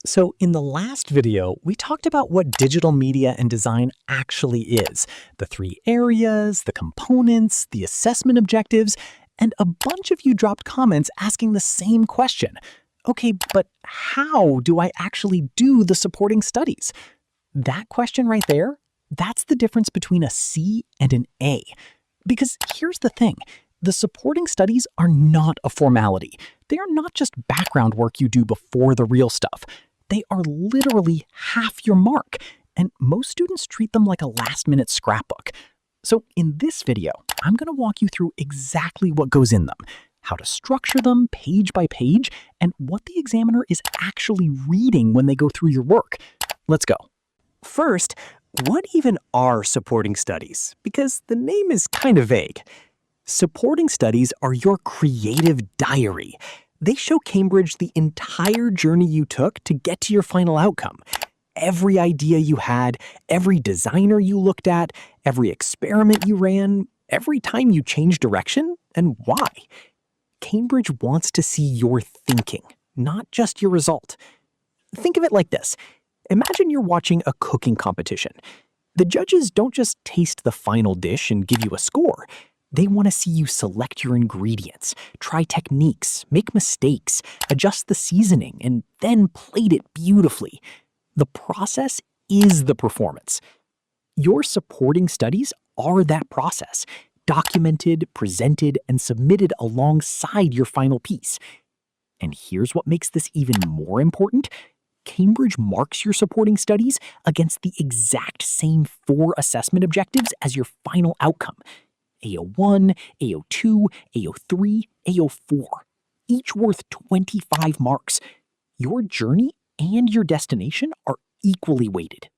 So in the last video, we talked about what digital media and design actually is, the three areas, the components, the assessment objectives, and a bunch of you dropped comments asking the same question. Okay, but how do I actually do the supporting studies? That question right there, that's the difference between a C and an A. Because here's the thing, the supporting studies are not a formality. They are not just background work you do before the real stuff. They are literally half your mark, and most students treat them like a last-minute scrapbook. So in this video, I'm going to walk you through exactly what goes in them, how to structure them page by page, and what the examiner is actually reading when they go through your work. Let's go. First, what even are supporting studies? Because the name is kind of vague. Supporting studies are your creative diary. They show Cambridge the entire journey you took to get to your final outcome. Every idea you had, every designer you looked at, every experiment you ran, every time you changed direction, and why. Cambridge wants to see your thinking, not just your result. Think of it like this. Imagine you're watching a cooking competition. The judges don't just taste the final dish and give you a score. They want to see you select your ingredients, try techniques, make mistakes, adjust the seasoning, and then plate it beautifully. The process is the performance. Your supporting studies are that process, documented, presented, and submitted alongside your final piece. And here's what makes this even more important. Cambridge marks your supporting studies against the exact same 4 assessment objectives as your final outcome. AO1, AO2, AO3, AO4, each worth 25 marks. Your journey and your destination are equally weighted.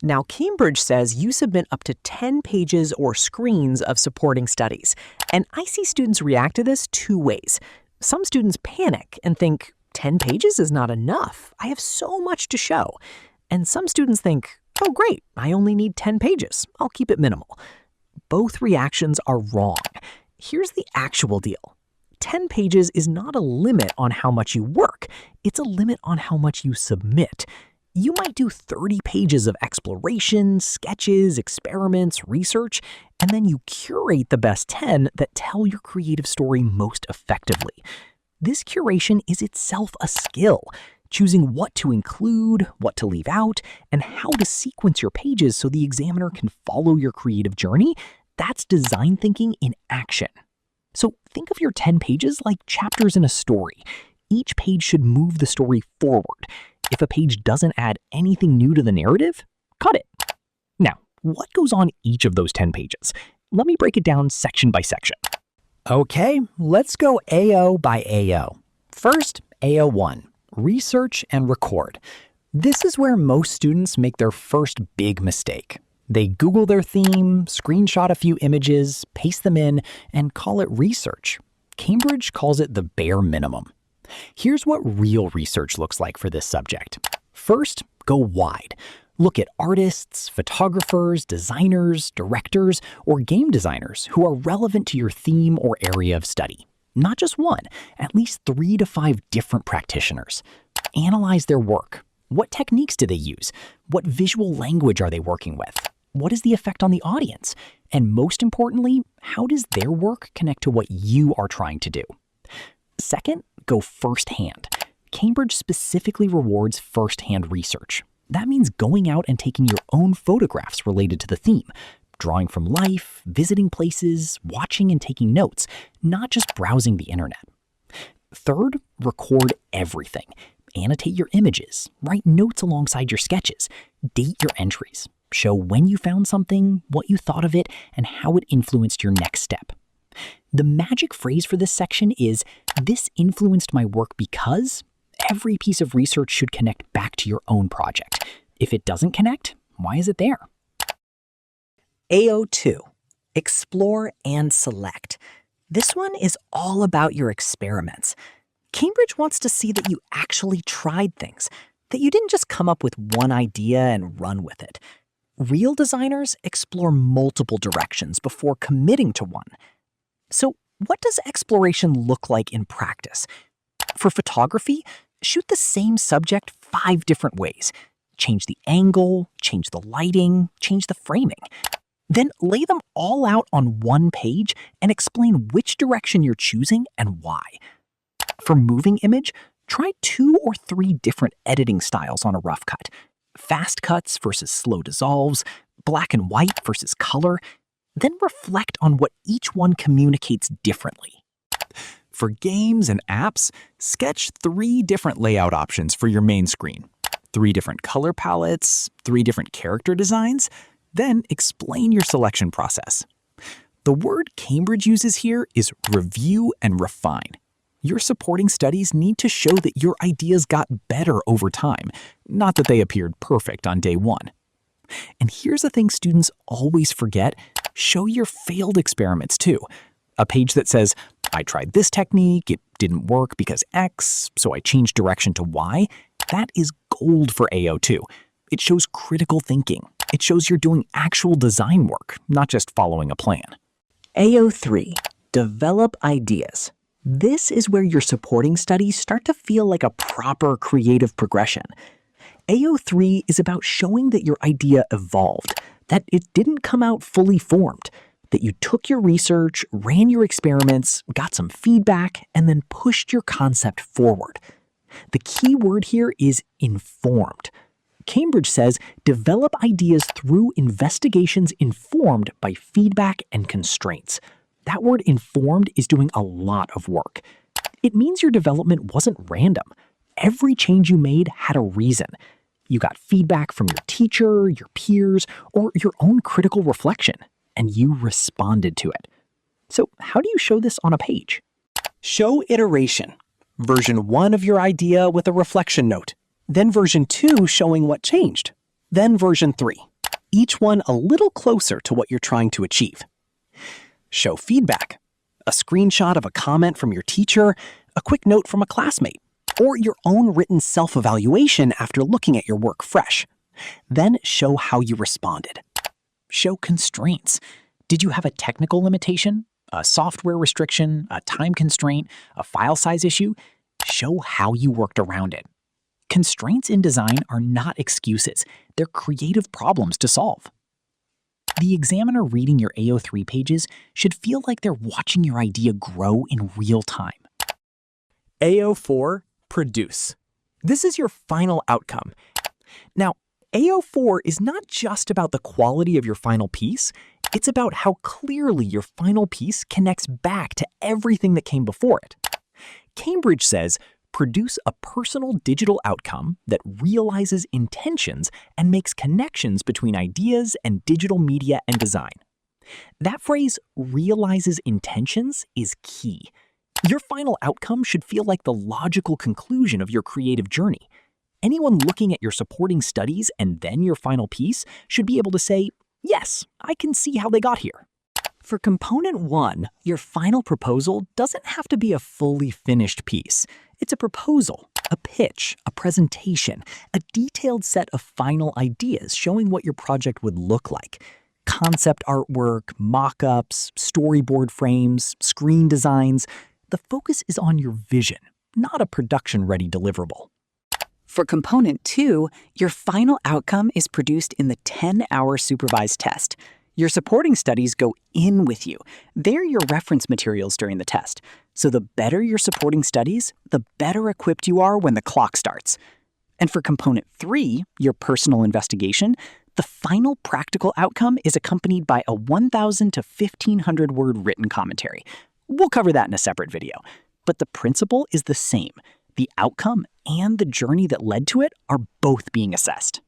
Now, Cambridge says you submit up to 10 pages or screens of supporting studies. And I see students react to this 2 ways. Some students panic and think, 10 pages is not enough. I have so much to show. And some students think, oh great, I only need 10 pages. I'll keep it minimal. Both reactions are wrong. Here's the actual deal. 10 pages is not a limit on how much you work. It's a limit on how much you submit. You might do 30 pages of exploration, sketches, experiments, research, and then you curate the best 10 that tell your creative story most effectively. This curation is itself a skill, choosing what to include, what to leave out, and how to sequence your pages so the examiner can follow your creative journey. That's design thinking in action. So think of your 10 pages like chapters in a story. Each page should move the story forward. If a page doesn't add anything new to the narrative, cut it. Now, what goes on each of those 10 pages? Let me break it down section by section. Okay, let's go AO by AO. First, AO1. Research and Record. This is where most students make their first big mistake. They Google their theme, screenshot a few images, paste them in, and call it research. Cambridge calls it the bare minimum. Here's what real research looks like for this subject. First, go wide. Look at artists, photographers, designers, directors, or game designers who are relevant to your theme or area of study. Not just one, at least 3 to 5 different practitioners. Analyze their work. What techniques do they use? What visual language are they working with? What is the effect on the audience? And most importantly, how does their work connect to what you are trying to do? Second, go firsthand. Cambridge specifically rewards firsthand research. That means going out and taking your own photographs related to the theme, drawing from life, visiting places, watching and taking notes, not just browsing the internet. Third, record everything. Annotate your images, write notes alongside your sketches, date your entries, show when you found something, what you thought of it, and how it influenced your next step. The magic phrase for this section is, "This influenced my work because." Every piece of research should connect back to your own project. If it doesn't connect, why is it there? AO2, Explore and Select. This one is all about your experiments. Cambridge wants to see that you actually tried things, that you didn't just come up with one idea and run with it. Real designers explore multiple directions before committing to one. So what does exploration look like in practice? For photography, Shoot the same subject 5 different ways. Change the angle, change the lighting, change the framing. Then lay them all out on one page and explain which direction you're choosing and why. For moving image, try 2 or 3 different editing styles on a rough cut. Fast cuts versus slow dissolves, black and white versus color. Then reflect on what each one communicates differently. For games and apps, sketch 3 different layout options for your main screen. 3 different color palettes, 3 different character designs, then explain your selection process. The word Cambridge uses here is review and refine. Your supporting studies need to show that your ideas got better over time, not that they appeared perfect on day 1. And here's a thing students always forget: show your failed experiments too. A page that says, I tried this technique, it didn't work because X, so I changed direction to Y, that is gold for AO2. It shows critical thinking. It shows you're doing actual design work, not just following a plan. AO3, develop ideas. This is where your supporting studies start to feel like a proper creative progression. AO3 is about showing that your idea evolved, that it didn't come out fully formed, that you took your research, ran your experiments, got some feedback, and then pushed your concept forward. The key word here is informed. Cambridge says develop ideas through investigations informed by feedback and constraints. That word informed is doing a lot of work. It means your development wasn't random. Every change you made had a reason. You got feedback from your teacher, your peers, or your own critical reflection, and you responded to it. So how do you show this on a page? Show iteration. Version 1 of your idea with a reflection note. Then version 2 showing what changed. Then version 3. Each one a little closer to what you're trying to achieve. Show feedback. A screenshot of a comment from your teacher, a quick note from a classmate, or your own written self-evaluation after looking at your work fresh. Then show how you responded. Show constraints. Did you have a technical limitation, a software restriction, a time constraint, a file size issue? Show how you worked around it. Constraints in design are not excuses. They're creative problems to solve. The examiner reading your AO3 pages should feel like they're watching your idea grow in real time. AO4, produce. This is your final outcome. Now, AO4 is not just about the quality of your final piece, it's about how clearly your final piece connects back to everything that came before it. Cambridge says, produce a personal digital outcome that realizes intentions and makes connections between ideas and digital media and design. That phrase, realizes intentions, is key. Your final outcome should feel like the logical conclusion of your creative journey. Anyone looking at your supporting studies and then your final piece should be able to say, yes, I can see how they got here. For component 1, your final proposal doesn't have to be a fully finished piece. It's a proposal, a pitch, a presentation, a detailed set of final ideas showing what your project would look like. Concept artwork, mock-ups, storyboard frames, screen designs. The focus is on your vision, not a production-ready deliverable. For component 2, your final outcome is produced in the 10-hour supervised test. Your supporting studies go in with you. They're your reference materials during the test. So the better your supporting studies, the better equipped you are when the clock starts. And for component 3, your personal investigation, the final practical outcome is accompanied by a 1,000 to 1,500 word written commentary. We'll cover that in a separate video. But the principle is the same. The outcome and the journey that led to it are both being assessed.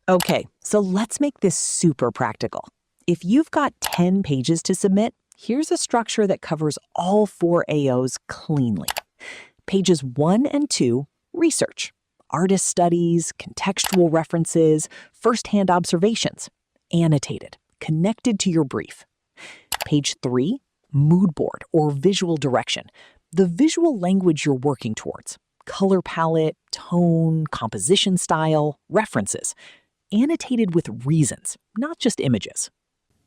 Okay, so let's make this super practical. If you've got 10 pages to submit, here's a structure that covers all 4 AOs cleanly. Pages 1 and 2, research, artist studies, contextual references, first-hand observations, annotated, connected to your brief. Page 3, mood board or visual direction, the visual language you're working towards, color palette, tone, composition style, references, annotated with reasons, not just images.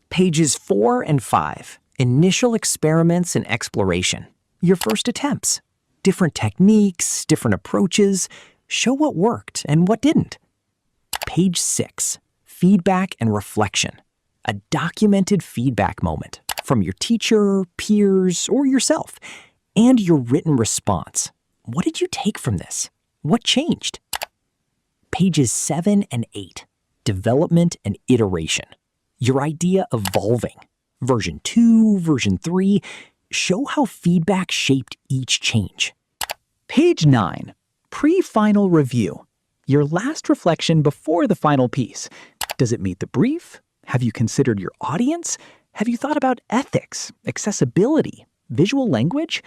Pages 4 and 5, initial experiments and exploration, your first attempts. different techniques, different approaches. Show what worked and what didn't. Page 6, feedback and reflection. A documented feedback moment from your teacher, peers, or yourself, and your written response. What did you take from this? What changed? Pages 7 and 8, development and iteration. Your idea evolving. Version 2, version 3, show how feedback shaped each change. Page 9, pre-final review. Your last reflection before the final piece. Does it meet the brief? Have you considered your audience? Have you thought about ethics, accessibility, visual language?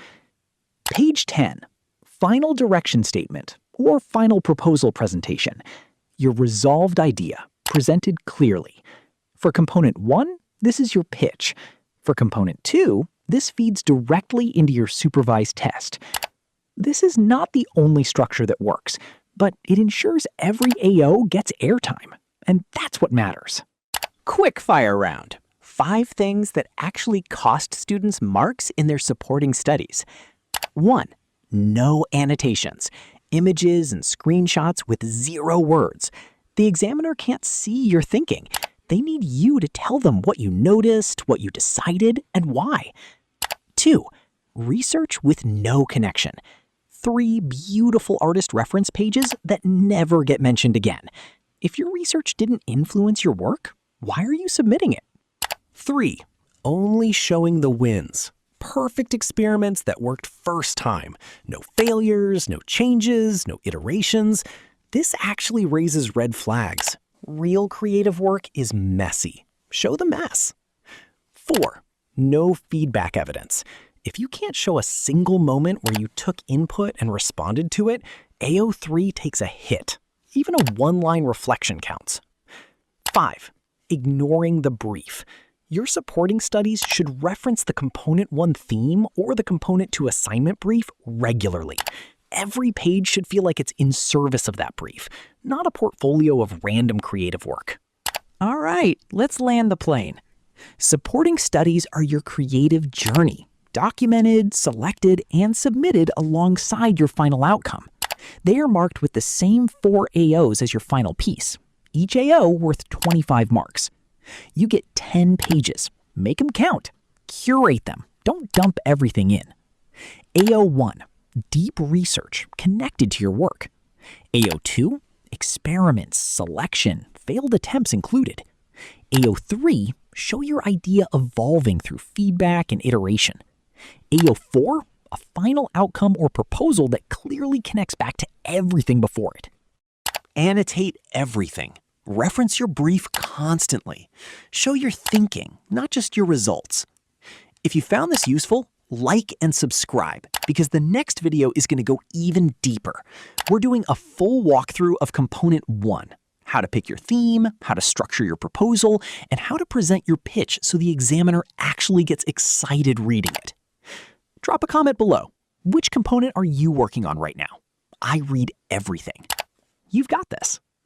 Page 10, final direction statement or final proposal presentation. Your resolved idea, presented clearly. For component 1, this is your pitch. For component 2, this feeds directly into your supervised test. This is not the only structure that works, but it ensures every AO gets airtime, and that's what matters. Quick fire round. 5 things that actually cost students marks in their supporting studies. 1. No annotations. Images and screenshots with 0 words. The examiner can't see your thinking. They need you to tell them what you noticed, what you decided, and why. 2. Research with no connection. 3 beautiful artist reference pages that never get mentioned again. If your research didn't influence your work, why are you submitting it? 3. Only showing the wins. Perfect experiments that worked first time. No failures, no changes, no iterations. This actually raises red flags. Real creative work is messy. Show the mess. 4. No feedback evidence. If you can't show a single moment where you took input and responded to it, AO3 takes a hit. Even a 1-line reflection counts. 5. Ignoring the brief. Your supporting studies should reference the Component 1 theme or the Component 2 assignment brief regularly. Every page should feel like it's in service of that brief, not a portfolio of random creative work. All right, let's land the plane. Supporting studies are your creative journey, documented, selected, and submitted alongside your final outcome. They are marked with the same 4 AOs as your final piece, each AO worth 25 marks. You get 10 pages. Make them count. Curate them. Don't dump everything in. AO1, deep research connected to your work. AO2, experiments, selection, failed attempts included. AO3, show your idea evolving through feedback and iteration. AO4, a final outcome or proposal that clearly connects back to everything before it. Annotate everything. Reference your brief constantly. Show your thinking, not just your results. If you found this useful, like and subscribe, because the next video is going to go even deeper. We're doing a full walkthrough of Component 1, how to pick your theme, how to structure your proposal, and how to present your pitch so the examiner actually gets excited reading it. Drop a comment below. Which component are you working on right now? I read everything. You've got this.